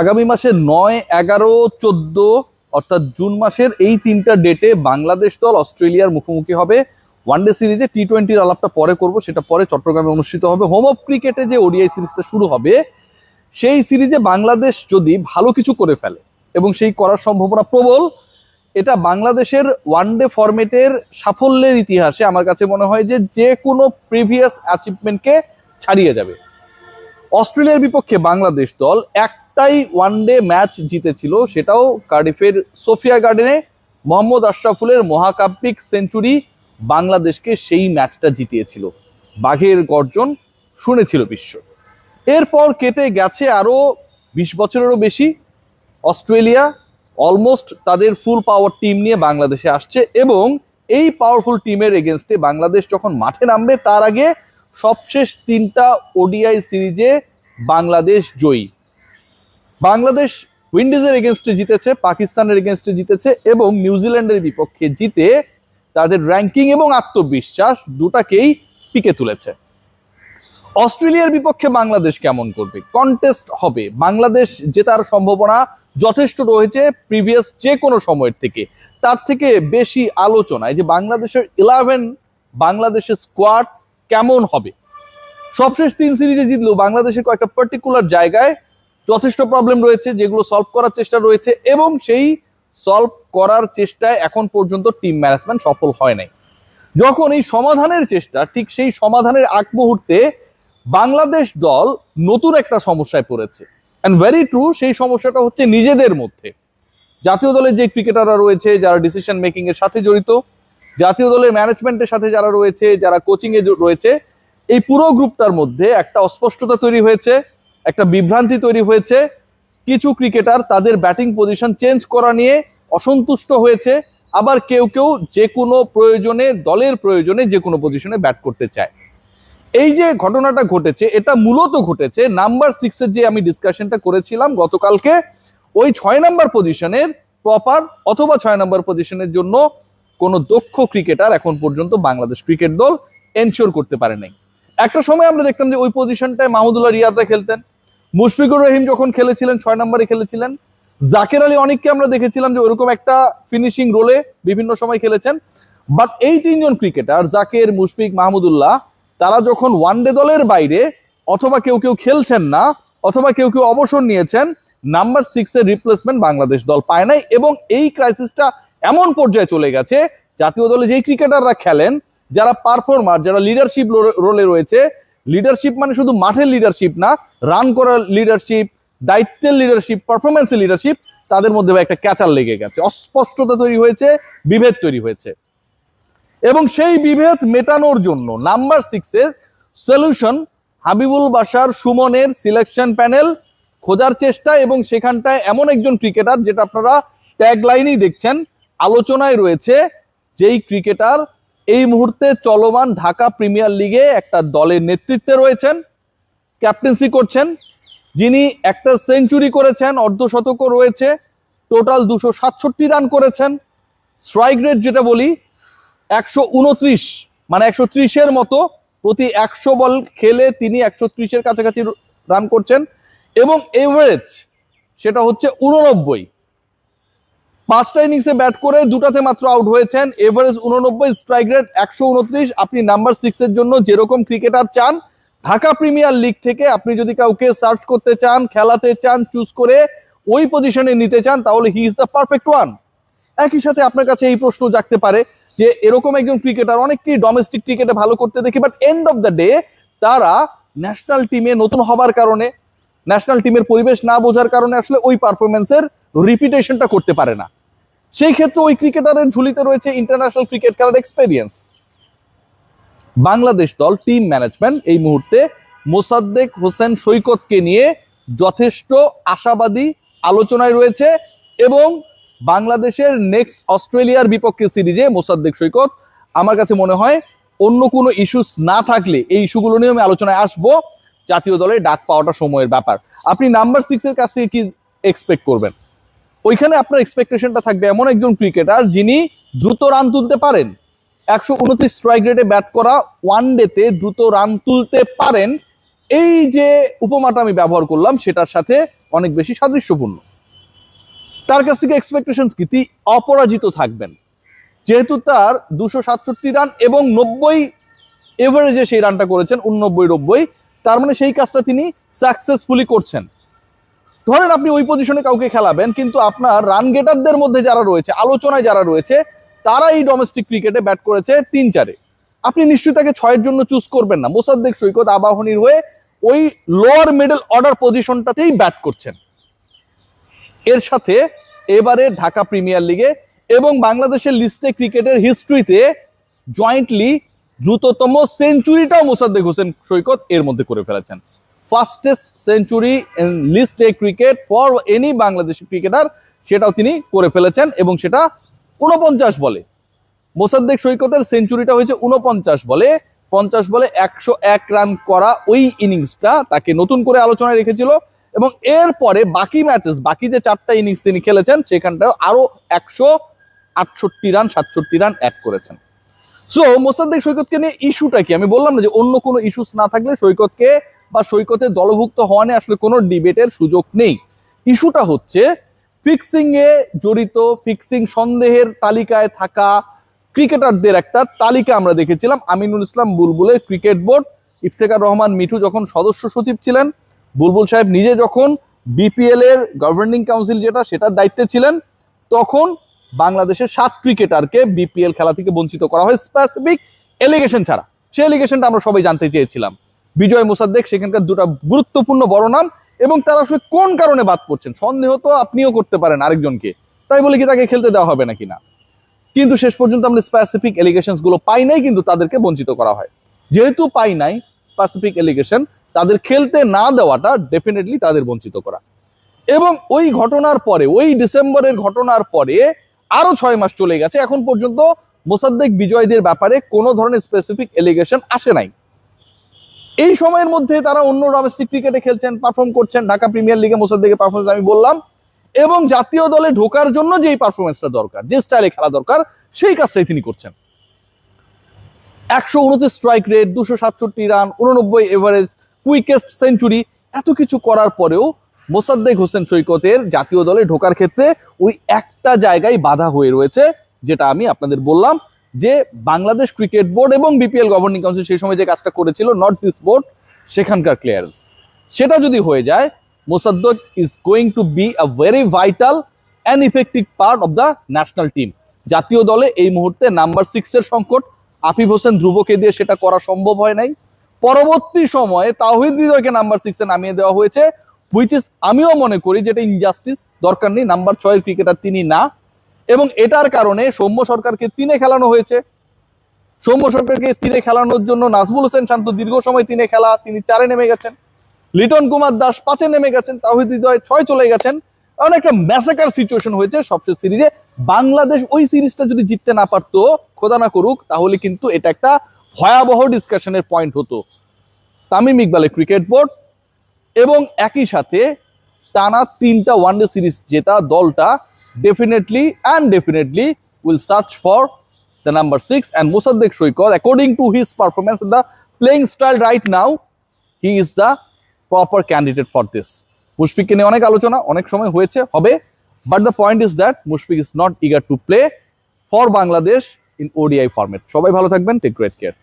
আগামী মাসে 9, 11, 14 অর্থাৎ জুন মাসের এই 3টা ডেটে বাংলাদেশ দল অস্ট্রেলিয়ার মুখোমুখি হবে ওয়ানডে সিরিজে। টি-20-র আলাপটা পরে করব, সেটা পরে চট্টগ্রামে অনুষ্ঠিত হবে। হোম অফ ক্রিকেটে যে ওডিআই সিরিজটা শুরু হবে, সেই সিরিজে বাংলাদেশ যদি ভালো কিছু করে ফেলে এবং সেই করার সম্ভাবনা প্রবল, এটা বাংলাদেশের ওয়ানডে ফরম্যাটের সাফল্যের ইতিহাসে আমার কাছে মনে হয় যে কোনো প্রিভিয়াস অ্যাচিভমেন্টকে ছাড়িয়ে যাবে। অস্ট্রেলিয়ার বিপক্ষে বাংলাদেশ দল একটাই ওয়ানডে ম্যাচ জিতেছিল, সেটাও কার্ডিফের সোফিয়া গার্ডেনে মোহাম্মদ আশরাফুলের মহাকাব্যিক সেঞ্চুরি বাংলাদেশকে সেই ম্যাচটা জিতিয়েছিল। বাঘের গর্জন শুনেছিল বিশ্ব। এরপর কেটে গেছে আরও 20 বছরেরও বেশি। অস্ট্রেলিয়া অলমোস্ট তাদের ফুল পাওয়ার টিম নিয়ে বাংলাদেশে আসছে এবং এই পাওয়ারফুল টিমের এগেনস্টে বাংলাদেশ যখন মাঠে নামবে, তার আগে সবশেষ 3টা ওডিআই সিরিজে বাংলাদেশ জয়ী। বাংলাদেশ উইন্ডিজের এগেনস্টে জিতেছে, পাকিস্তানের এগেনস্টে জিতেছে এবং নিউজিল্যান্ডের বিপক্ষে জিতে তাদের র্যাঙ্কিং এবং আত্মবিশ্বাস দুটাকেই পিকে তুলেছে। অস্ট্রেলিয়ার বিপক্ষে বাংলাদেশ কেমন করবে? কন্টেস্ট হবে। বাংলাদেশ জেতার সম্ভাবনা যথেষ্ট রয়েছে প্রিভিয়াস যে কোনো সময়ের থেকে। তার থেকে বেশি আলোচনায় যে বাংলাদেশের 11, বাংলাদেশের স্কোয়াড কেমন হবে। সবশেষ 3 সিরিজে জিতলেও বাংলাদেশের কয়েকটা পার্টিকুলার জায়গায় যথেষ্ট প্রবলেম রয়েছে, যেগুলো সলভ করার চেষ্টা রয়েছে এবং সেই সলভ করার চেষ্টায় এখন পর্যন্ত টিম ম্যানেজমেন্ট সফল হয় নাই। যখন এই সমাধানের চেষ্টা, ঠিক সেই সমাধানের আগ মুহূর্তে বাংলাদেশ দল নতুন একটা সমস্যায় পড়েছে। অ্যান্ড ভেরি ট্রু, সেই সমস্যাটা হচ্ছে নিজেদের মধ্যে। জাতীয় দলের যে ক্রিকেটাররা রয়েছে, যারা ডিসিশন মেকিং এর সাথে জড়িত, জাতীয় দলের ম্যানেজমেন্টের সাথে যারা রয়েছে, যারা কোচিং এ রয়েছে, এই পুরো গ্রুপটার মধ্যে একটা অস্পষ্টতা তৈরি হয়েছে, একটা বিভ্রান্তি তৈরি হয়েছে। কিছু ক্রিকেটার তাদের ব্যাটিং পজিশন চেঞ্জ করা নিয়ে অসন্তুষ্ট হয়েছে, আবার কেউ কেউ যে কোনো প্রয়োজনে, দলের প্রয়োজনে যে কোনো পজিশনে ব্যাট করতে চায়। এই যে ঘটনাটা ঘটেছে, এটা মূলত ঘটেছে নাম্বার 6-এর যে আমি ডিসকাশনটা করেছিলাম গতকালকে, ওই 6 নাম্বার পজিশনের প্রপার অথবা 6 নাম্বার পজিশনের জন্য কোনো দক্ষ ক্রিকেটার এখন পর্যন্ত বাংলাদেশ ক্রিকেট দল এনশিওর করতে পারে নাই। একটা সময় আমরা দেখতাম যে ওই পজিশনটায় মাহমুদুল্লাহ রিয়াদা খেলতেন, মুশফিকুর রহিম যখন খেলেছিলেন 6 নম্বরে খেলেছিলেন, জাকের আলী অনেককে আমরা দেখেছিলাম যে ওরকম একটা ফিনিশিং রোলে বিভিন্ন সময় খেলেছেন। বাট এই 3 জন ক্রিকেটার, জাকের, মুশফিক, মাহমুদুল্লাহ, তারা যখন ওয়ানডে দলের বাইরে অথবা কেউ কেউ খেলছেন না অথবা কেউ কেউ অবসর নিয়েছেন, নাম্বার 6-এর রিপ্লেসমেন্ট বাংলাদেশ দল পায় নাই এবং এই ক্রাইসিসটা এমন পর্যায়ে চলে গেছে, জাতীয় দলে যেই ক্রিকেটাররা খেলেন, যারা পারফর্মার, যারা লিডারশিপ রোলে রয়েছে, লিডারশিপ মানে শুধু মাঠের লিডারশিপ না, রান করার লিডারশিপ, দায়িত্বের লিডারশিপ, পারফরমেন্সের লিডারশিপ, তাদের মধ্যে একটা ক্যাচার লেগে গেছে, অস্পষ্টতা তৈরি হয়েছে, বিভেদ তৈরি হয়েছে। এবং সেই বিভেদ মেটানোর জন্য নাম্বার 6-এর সলিউশন হাবিবুল বাশার সুমনের সিলেকশন প্যানেল খোঁজার চেষ্টা এবং সেখানটায় এমন একজন ক্রিকেটার, যেটা আপনারা ট্যাগ লাইনেই দেখছেন, আলোচনায় রয়েছে, যেই ক্রিকেটার এই মুহূর্তে চলমান ঢাকা প্রিমিয়ার লিগে একটা দলের নেতৃত্বে রয়েছেন, ক্যাপ্টেন্সি করছেন, যিনি একটা সেঞ্চুরি করেছেন, অর্ধশতকও রয়েছে, টোটাল 267 রান করেছেন, স্ট্রাইক রেট যেটা বলি 129, মানে 130-এর মতো, প্রতি 100 বল খেলে তিনি 130-এর কাছাকাছি রান করছেন এবং এভারেজ সেটা হচ্ছে 89। 5টা ইনিংসে ব্যাট করে 2টাতে মাত্র আউট হয়েছেন, এভারেজ 89, স্ট্রাইক রেট 129। আপনি নাম্বার 6-এর জন্য যেরকম ক্রিকেটার চান, ঢাকা প্রিমিয়ার লিগ থেকে আপনি যদি কাউকে সার্চ করতে চান, খেলাতে চান, চুজ করে ওই পজিশনে নিতে চান, তাহলে he is the perfect one. একই সাথে আপনার কাছে এই প্রশ্ন জাগতে পারে যে এরকম একজন ক্রিকেটার অনেককেই ডোমেস্টিক ক্রিকেটে ভালো করতে দেখি, but end of the day তারা ন্যাশনাল টিমে নতুন হবার কারণে, ন্যাশনাল টিমের পরিবেশ না বোঝার কারণে আসলে ওই পারফরমেন্সের রিপিটেশনটা করতে পারে না। সেই ক্ষেত্রে ওই ক্রিকেটারের ঝুলিতে রয়েছে ইন্টারন্যাশনাল ক্রিকেট খেলার এক্সপেরিয়েন্স। বাংলাদেশ দল টিম ম্যানেজমেন্ট এই মুহূর্তে মোসাদ্দেক হোসেন সৈকতকে নিয়ে যথেষ্ট আশাবাদী, আলোচনায় রয়েছে এবং বাংলাদেশের নেক্সট অস্ট্রেলিয়ার বিপক্ষে সিরিজে মোসাদ্দেক সৈকত, আমার কাছে মনে হয় অন্য কোনো ইস্যুস না থাকলে এই ইস্যুগুলো নিয়ে আমি আলোচনায় আসবো, জাতীয় দলে ডাক পাওয়াটা সময়ের ব্যাপার। আপনি নাম্বার 6-এর কাছ থেকে কি এক্সপেক্ট করবেন? ওইখানে আপনার এক্সপেকটেশনটা থাকবে এমন একজন ক্রিকেটার যিনি দ্রুত রান তুলতে পারেন, 129 স্ট্রাইক রেটে ব্যাট করা, ওয়ান ডেতে দ্রুত রান তুলতে পারেন, এই যে উপমাটা আমি ব্যবহার করলাম সেটার সাথে অনেক বেশি সাদৃশ্যপূর্ণ। তার কাছ থেকে এক্সপেকটেশনস কি? তিনি অপরাজিত থাকবেন, যেহেতু তার 267 রান এবং 90 এভারেজে সেই রানটা করেছেন, 89-90, তার মানে সেই কাজটা তিনি সাকসেসফুলি করছেন। ধরেন আপনি ওই পজিশনে কাউকে খেলাবেন, কিন্তু আপনার রান গেটারদের মধ্যে যারা রয়েছে, আলোচনায় যারা রয়েছে, তারা এই ডোমেস্টিক ক্রিকেটে ব্যাট করেছে 3-4-এ, আপনি নিশ্চয়ই তাকে 6-এর জন্য চুজ করবেন না। মোসাদ্দেক সৈকত আবাহনীর হয়ে ওই লোয়ার মিডল অর্ডার পজিশনটাতেই ব্যাট করছেন। এর সাথে এবারে ঢাকা প্রিমিয়ার লিগে এবং বাংলাদেশের লিস্টে ক্রিকেটের হিস্ট্রিতে জয়েন্টলি দ্রুততম সেঞ্চুরিটাও মোসাদ্দেক হোসেন সৈকত এর মধ্যে করে ফেলেছেন। Fastest century in list A cricket for any Bangladeshi cricketer, সেটাও তিনি করে ফেলেছেন এবং সেটা 49 বলে। মোসাদ্দেক সৈকতের সেঞ্চুরিটা হয়েছে 49 বলে। 50 বলে 101 রান করা ওই ইনিংসটা তাকে নতুন করে আলোচনায় রেখেছিল এবং এরপরে বাকি ম্যাচেস, বাকি যে 4টা ইনিংস তিনি খেলেছেন সেখানটাও আরো 168 রান 67 রান অ্যাড করেছেন। সো মোসাদ্দেক সৈকতকে নিয়ে ইস্যুটা কি? আমি বললাম না যে অন্য কোনো ইস্যুস না থাকলে সৈকতকে বা সৈকতের দলভুক্ত হওয়া নিয়ে আসলে কোনো ডিবেটের সুযোগ নেই। ইস্যুটা হচ্ছে ফিক্সিং এ জড়িত, ফিক্সিং সন্দেহের তালিকায় থাকা ক্রিকেটারদের একটা তালিকা আমরা দেখেছিলাম আমিনুল ইসলাম বুলবুলের ক্রিকেট বোর্ড। ইফতেখার রহমান মিঠু যখন সদস্য সচিব ছিলেন, বুলবুল সাহেব নিজে যখন বিপিএল এর গভর্নিং কাউন্সিল সেটার দায়িত্বে ছিলেন, তখন বাংলাদেশের 7 ক্রিকেটারকে বিপিএল খেলা থেকে বঞ্চিত করা হয় স্পেসিফিক এলিগেশন ছাড়া। সেই এলিগেশনটা আমরা সবাই জানতে চেয়েছিলাম। বিজয় মোসাদ্দেক সেখানকার দুটো গুরুত্বপূর্ণ বড় নাম, এবং তারা আসলে কোন কারণে বাদ পড়ছেন সন্দেহ তো আপনিও করতে পারেন আরেকজনকে, তাই বলে কি তাকে খেলতে দেওয়া হবে নাকি না? কিন্তু শেষ পর্যন্ত আমরা স্পেসিফিক এলিগেশনস গুলো পাই নাই, কিন্তু তাদেরকে বঞ্চিত করা হয়। যেহেতু পাই নাই স্পেসিফিক এলিগেশন, তাদের খেলতে না দেওয়াটা ডেফিনেটলি তাদের বঞ্চিত করা। এবং ওই ঘটনার পরে, ওই ডিসেম্বরের ঘটনার পরে আরো 6 মাস চলে গেছে, এখন পর্যন্ত মোসাদ্দেক বিজয়দের ব্যাপারে কোনো ধরনের স্পেসিফিক এলিগেশন আসে নাই। এই সময়ের মধ্যে তারা অন্য ডোমেস্টিক ক্রিকেটে খেলছেন, পারফর্ম করছেন। ঢাকা প্রিমিয়ার লিগে মোসাদ্দেকের পারফরমেন্স আমি বললাম, এবং জাতীয় দলে ঢোকার জন্য যেই পারফরমেন্সটা দরকার, যে স্টাইলে খেলা দরকার, সেই কাজটাই তিনি করছেন। 129 strike rate, 267 run, 89 average, quickest century, এত কিছু করার পরেও মোসাদ্দেক হোসেন সৈকতের জাতীয় দলে ঢোকার ক্ষেত্রে ওই একটা জায়গায় বাধা হয়ে রয়েছে, যেটা আমি আপনাদের বললাম যে বাংলাদেশ ক্রিকেট বোর্ড এবং বিপিএল গভর্নিং কাউন্সিল সেই সময় যে কাজটা করেছিল, নট দিস বোর্ড, সেখানকার ক্লিয়ারেন্স, সেটা যদি হয়ে যায়, Mosaddek is going to be a very vital and effective part of the national team. জাতীয় দলে এই মুহূর্তে নাম্বার 6 এর সংকট, আফিফ হোসেন ধ্রুবকে দিয়ে সেটা করা সম্ভব হয় নাই। পরবর্তী সময়ে তাওহিদ হৃদয়কে নাম্বার 6 এ নামিয়ে দেওয়া হয়েছে, হুইচ ইজ, আমিও মনে করি যেটা ইনজাস্টিস, দরকার নেই, নাম্বার 6 এর ক্রিকেটার তিনি না। এবং এটার কারণে সৌম্য সরকারকে 3-এ খেলানো হয়েছে। সৌম্য সরকারকে 3-এ খেলানোর জন্য নাজমুল হোসেন শান্ত দীর্ঘ সময় 3-এ খেলা, তিনি 4-এ নেমে গেছেন। লিটন কুমার দাস 5-এ নেমে গেছেন, তাওহিদ হৃদয় 6 চলে গেছেন। কারণ একটা ম্যাসাকার সিচুয়েশন হয়েছে সবচেয়ে সিরিজে। বাংলাদেশ ওই সিরিজটা যদি জিততে না পারতো, খোদা না করুক, তাহলে কিন্তু এটা একটা ভয়াবহ ডিসকাশনের পয়েন্ট হতো। তামিম ইকবালের ক্রিকেট বোর্ড এবং একই সাথে টানা 3টা ওয়ানডে সিরিজ জেতা দলটা definitely will search for the number 6, and Mosaddek Shoikot, according to his performance and the playing style right now, he is the proper candidate for this. মুশফিককে নিয়ে অনেক আলোচনা অনেক সময় হয়েছে, হবে, but the point is that Mushfiq is not eager to play for Bangladesh in ODI format. সবাই ভালো থাকবেন, take great care.